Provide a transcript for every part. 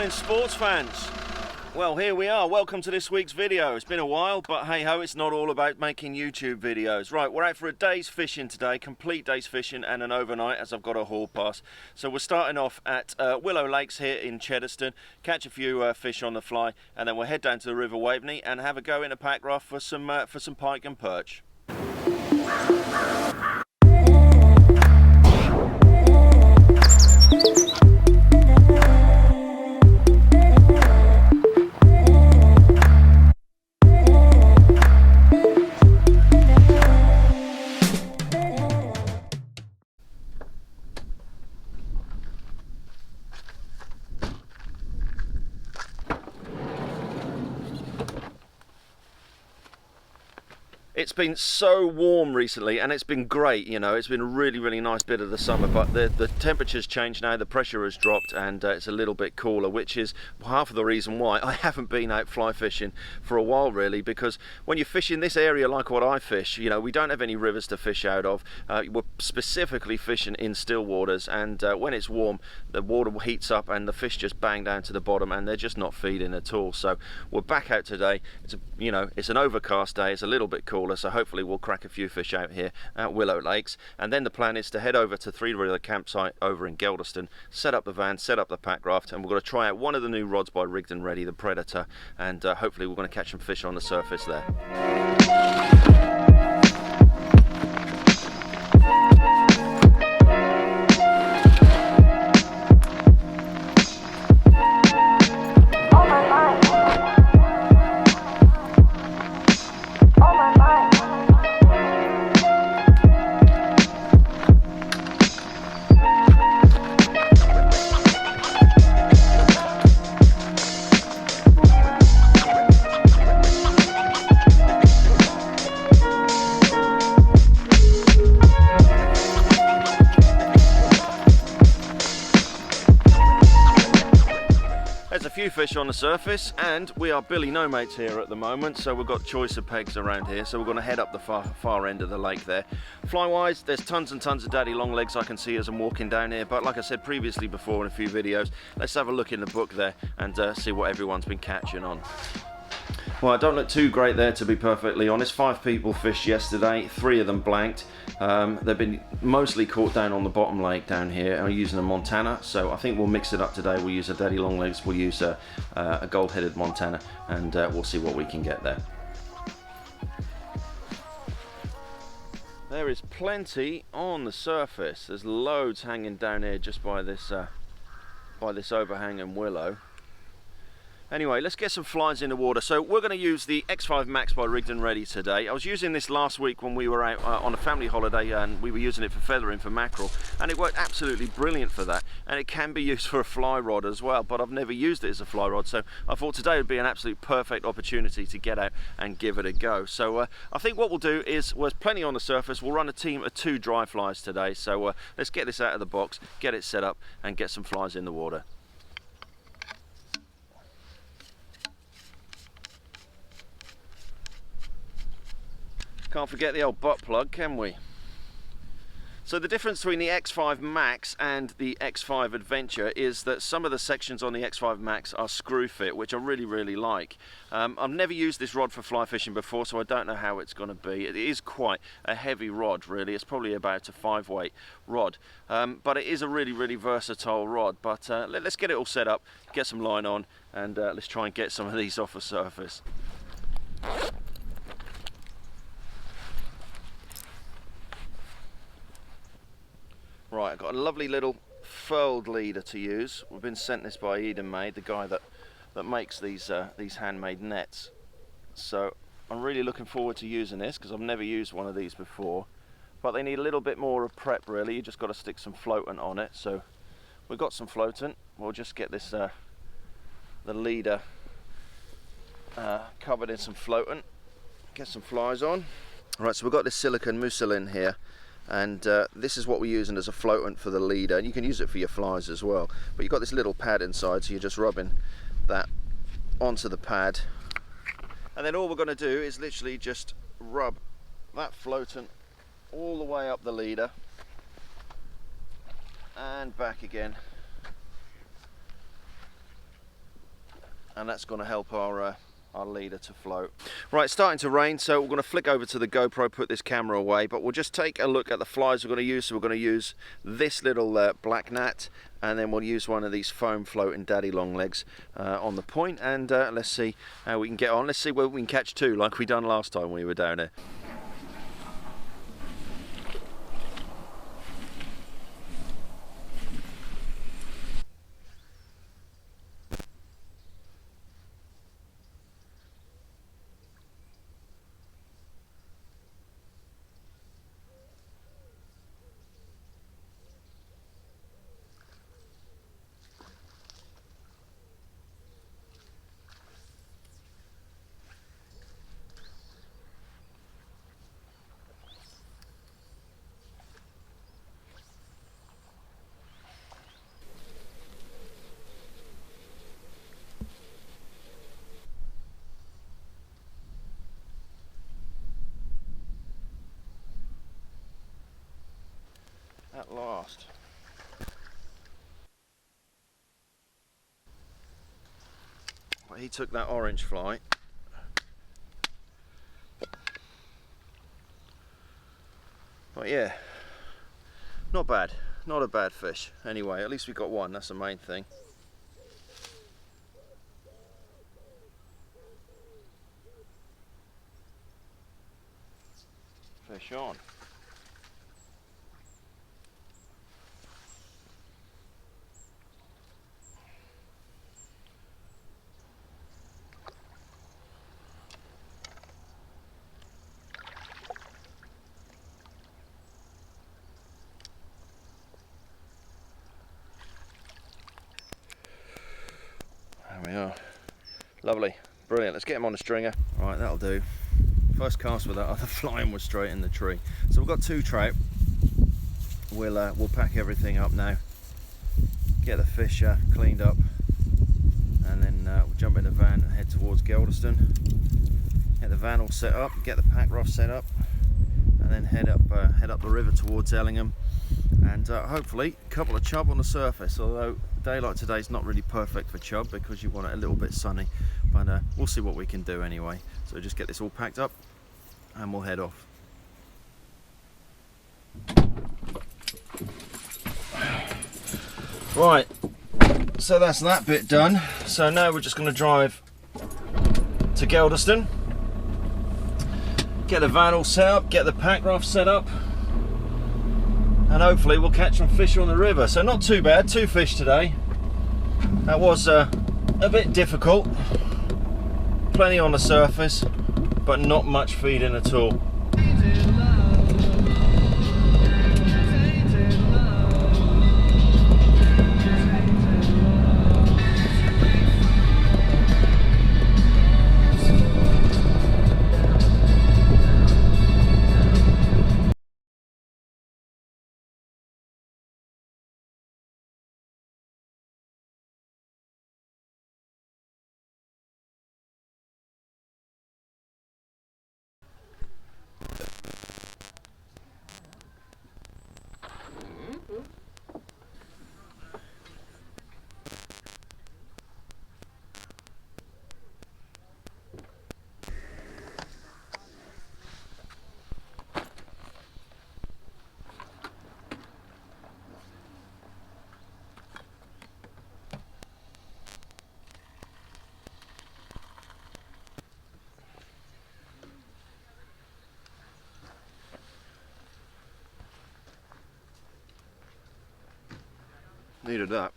morning, sports fans. Well, here we are. Welcome to this week's video. It's been a while, but hey ho, it's not all about making YouTube videos. Right, we're out for a day's fishing today, complete day's fishing and an overnight, as I've got a haul pass. So we're starting off at Willow Lakes here in Chediston, catch a few fish on the fly, and then we'll head down to the River Waveney and have a go in a packraft for some pike and perch. It's been so warm recently and it's been great, you know, it's been a really nice bit of the summer, but the temperature's changed now, the pressure has dropped and it's a little bit cooler, which is half of the reason why I haven't been out fly fishing for a while really, because when you fish in this area like what I fish, you know, we don't have any rivers to fish out of. We're specifically fishing in still waters, and when it's warm the water heats up and the fish just bang down to the bottom and they're just not feeding at all. So we're back out today. It's it's an overcast day, it's a little bit cooler, so hopefully we'll crack a few fish out here at Willow Lakes, and then the plan is to head over to Three River campsite over in Geldeston, set up the van, set up the packraft, and we're going to try out one of the new rods by Rigged and Ready, the Predator, and hopefully we're going to catch some fish on the surface there. There's a few fish on the surface, and we are Billy No Mates here at the moment, so we've got choice of pegs around here, so we're going to head up the far end of the lake there. Fly wise, there's tons and tons of daddy long legs I can see as I'm walking down here, but like I said previously before in a few videos, let's have a look in the book there and see what everyone's been catching on. Well, I don't look too great there, to be perfectly honest. 5 people fished yesterday, 3 of them blanked. They've been mostly caught down on the bottom lake down here. I'm using a Montana, so I think we'll mix it up today. We'll use a daddy long legs, we'll use a gold-headed Montana, and we'll see what we can get there. There is plenty on the surface. There's loads hanging down here just by this overhang and willow. Anyway, let's get some flies in the water. So we're going to use the X5 Max by Rigged and Ready today. I was using this last week when we were out on a family holiday, and we were using it for feathering for mackerel, and it worked absolutely brilliant for that. And it can be used for a fly rod as well, but I've never used it as a fly rod, so I thought today would be an absolute perfect opportunity to get out and give it a go. So I think what we'll do is, there's plenty on the surface, we'll run a team of 2 dry flies today. So let's get this out of the box, get it set up, and get some flies in the water. Can't forget the old butt plug, can we? So the difference between the X5 Max and the X5 Adventure is that some of the sections on the X5 Max are screw fit, which I really like. I've never used this rod for fly fishing before, so I don't know how it's going to be. It is quite a heavy rod, really. It's probably about a 5-weight rod, but it is a really versatile rod. But let's get it all set up, get some line on, and let's try and get some of these off the surface. Right, I've got a lovely little furled leader to use. We've been sent this by Eden Made, the guy that makes these handmade nets. So I'm really looking forward to using this, because I've never used one of these before. But they need a little bit more of prep really. You just got to stick some floatant on it. So we've got some floatant. We'll just get this the leader covered in some floatant. Get some flies on. Right, so we've got this silicone mucilin here. And this is what we're using as a floatant for the leader, and you can use it for your flies as well, but you've got this little pad inside, so you're just rubbing that onto the pad, and then all we're going to do is literally just rub that floatant all the way up the leader and back again, and that's going to help our leader to float. Right, it's starting to rain, so we're going to flick over to the GoPro, put this camera away, but we'll just take a look at the flies we're going to use. So we're going to use this little black gnat, and then we'll use one of these foam floating daddy long legs on the point, and let's see how we can get on. Let's see whether we can catch two like we done last time we were down there. At last. Well, he took that orange fly. But yeah, not bad. Not a bad fish. Anyway, at least we got one. That's the main thing. Fish on. There we are. Lovely. Brilliant. Let's get him on the stringer. Right, that'll do. First cast with that other flying was straight in the tree. So we've got two trout. We'll pack everything up now. Get the fish cleaned up, and then we'll jump in the van and head towards Geldeston. Get the van all set up, get the pack raft set up, and then head up the river towards Ellingham, and hopefully a couple of chub on the surface. Although a day like today is not really perfect for chub because you want it a little bit sunny, but we'll see what we can do anyway. So just get this all packed up and we'll head off. Right, so that's that bit done. So now we're just going to drive to Geldeston, get the van all set up, get the pack raft set up, and hopefully we'll catch some fish on the river. So not too bad, 2 fish today. That was a bit difficult, plenty on the surface, but not much feeding at all. Needed that.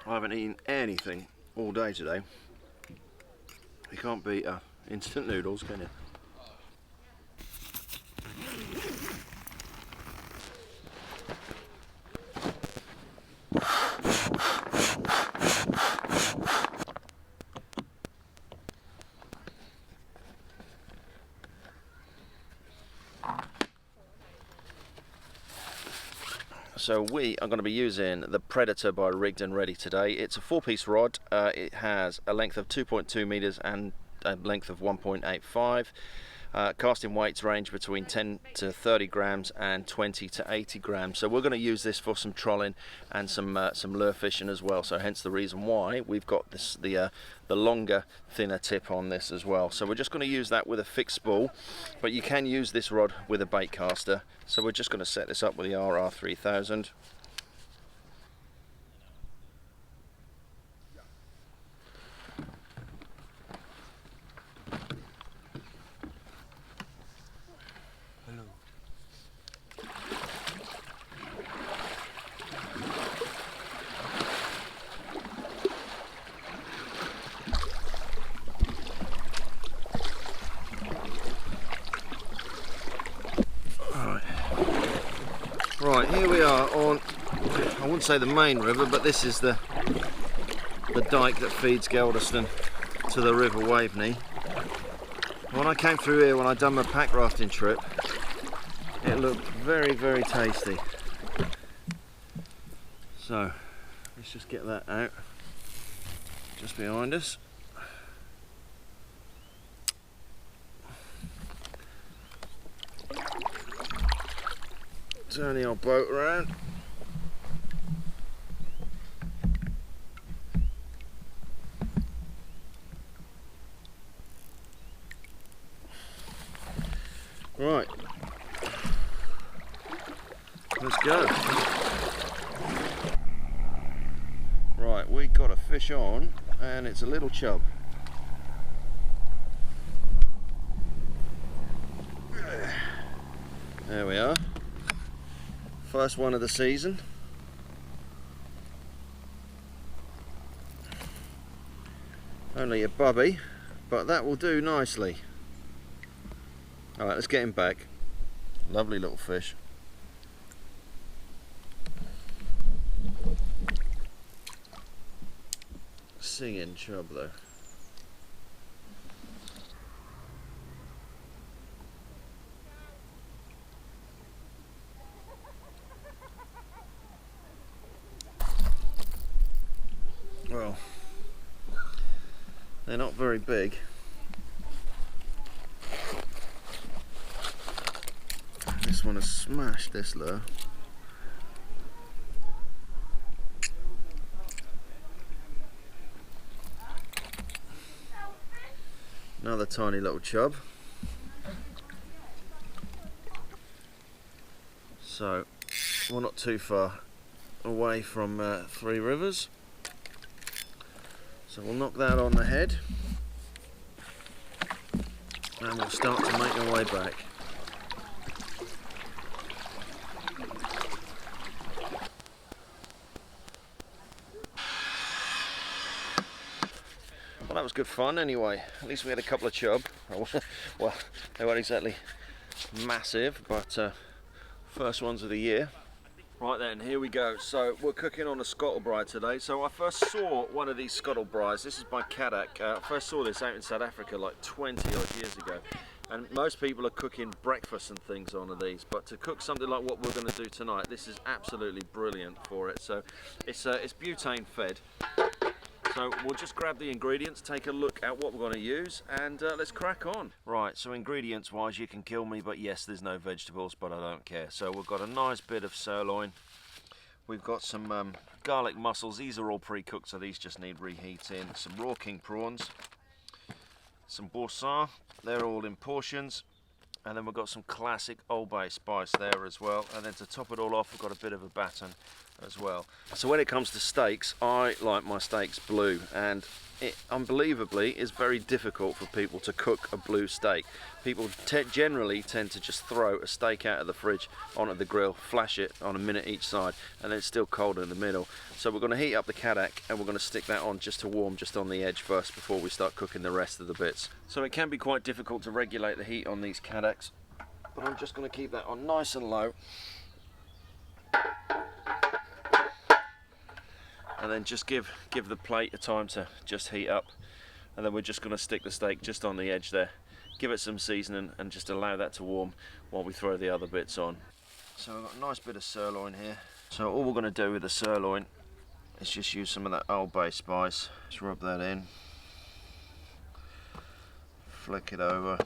I haven't eaten anything all day today. You can't beat instant noodles, can you? So we are going to be using the Predator by Rigged and Ready today. It's a 4-piece rod. It has a length of 2.2 meters and a length of 1.85. Casting weights range between 10 to 30 grams and 20 to 80 grams. So we're going to use this for some trolling and some lure fishing as well. So hence the reason why we've got this the longer, thinner tip on this as well. So we're just going to use that with a fixed spool, but you can use this rod with a bait caster. So we're just going to set this up with the RR3000. Right, here we are on, I wouldn't say the main river, but this is the dike that feeds Geldeston to the river Waveney. When I came through here, when I done my pack rafting trip, it looked very, very tasty. So, let's just get that out, just behind us. Turn the old boat around. Right, let's go. Right, we got a fish on, and it's a little chub. There we are. First one of the season. Only a bubby, but that will do nicely. Alright, let's get him back. Lovely little fish. Singing chub though. Well, they're not very big. This one has smashed this lure. Another tiny little chub. So, we're not too far away from Three Rivers. So we'll knock that on the head and we'll start to make our way back. Well, that was good fun anyway. At least we had a couple of chub. Well, they weren't exactly massive, but first ones of the year. Right then, here we go. So we're cooking on a Skottle Braii today. So I first saw one of these Skottle Braais. This is by Cadac. I first saw this out in South Africa like 20 odd years ago. And most people are cooking breakfast and things on these, but to cook something like what we're going to do tonight, this is absolutely brilliant for it. So it's butane fed. So we'll just grab the ingredients, take a look at what we're going to use, and let's crack on. Right, so ingredients wise, you can kill me, but yes, there's no vegetables, but I don't care. So we've got a nice bit of sirloin. We've got some garlic mussels. These are all pre-cooked, so these just need reheating. Some raw king prawns, some boursin, they're all in portions. And then we've got some classic Old Bay spice there as well. And then to top it all off, we've got a bit of a baton as well. So when it comes to steaks, I like my steaks blue, and it unbelievably is very difficult for people to cook a blue steak. People generally tend to just throw a steak out of the fridge onto the grill, flash it on a minute each side, and then it's still cold in the middle. So we're going to heat up the Cadac, and we're going to stick that on just to warm just on the edge first before we start cooking the rest of the bits. So it can be quite difficult to regulate the heat on these Cadacs, but I'm just going to keep that on nice and low. And then just give the plate a time to just heat up, and then we're just going to stick the steak just on the edge there, give it some seasoning, and just allow that to warm while we throw the other bits on. So I've got a nice bit of sirloin here. So all we're going to do with the sirloin is just use some of that Old Bay spice. Just rub that in, flick it over.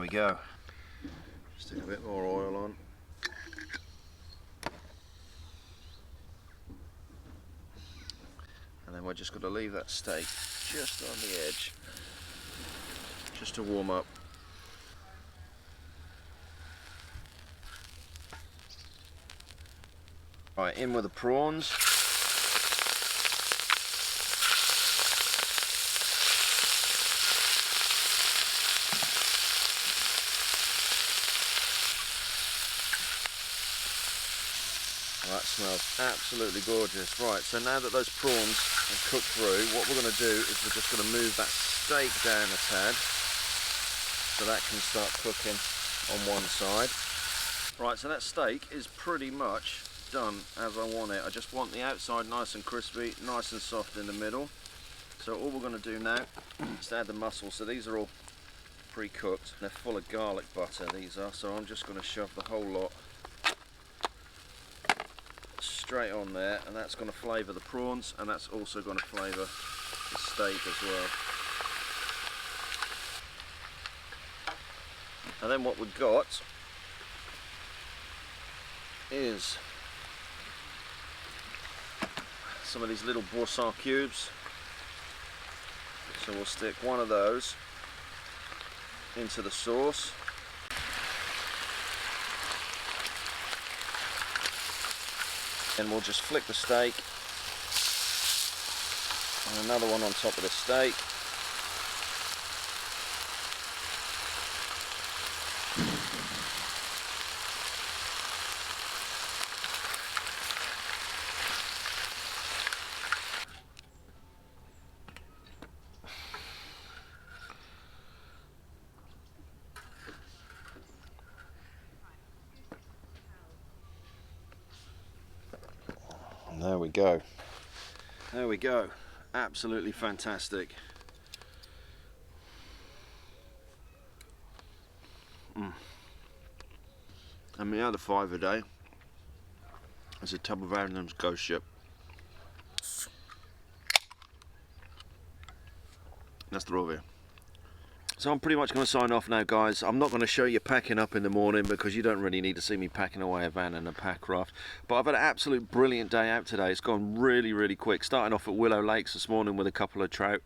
go. Stick a bit more oil on. And then we're just going to leave that steak just on the edge, just to warm up. Right, in with the prawns. That smells absolutely gorgeous. Right, so now that those prawns have cooked through, what we're going to do is we're just going to move that steak down a tad so that can start cooking on one side. Right, so that steak is pretty much done as I want it. I just want the outside nice and crispy, nice and soft in the middle. So all we're going to do now is add the mussels. So these are all pre-cooked. They're full of garlic butter, these are, so I'm just going to shove the whole lot straight on there, and that's going to flavour the prawns, and that's also going to flavour the steak as well. And then what we've got is some of these little boursin cubes. So we'll stick one of those into the sauce. And we'll just flick the steak, and another one on top of the steak. There we go. There we go. Absolutely fantastic. And the other 5 a day is a tub of Adam's Ghost Ship. That's the raw here. So I'm pretty much going to sign off now, guys. I'm not going to show you packing up in the morning because you don't really need to see me packing away a van and a packraft. But I've had an absolute brilliant day out today. It's gone really, really quick. Starting off at Willow Lakes this morning with a couple of trout,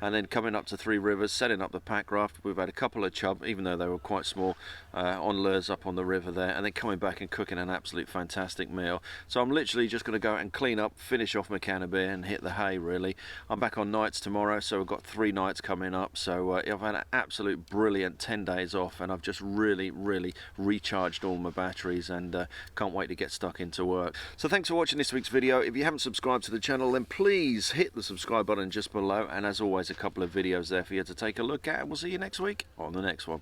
and then coming up to Three Rivers, setting up the packraft. We've had a couple of chub, even though they were quite small, on lures up on the river there, and then coming back and cooking an absolute fantastic meal. So I'm literally just going to go out and clean up, finish off my can of beer and hit the hay, really. I'm back on nights tomorrow, so we've got 3 nights coming up. So I've had an absolute brilliant 10 days off, and I've just really recharged all my batteries, and can't wait to get stuck into work. So thanks for watching this week's video. If you haven't subscribed to the channel, then please hit the subscribe button just below, and as always, a couple of videos there for you to take a look at, and we'll see you next week on the next one.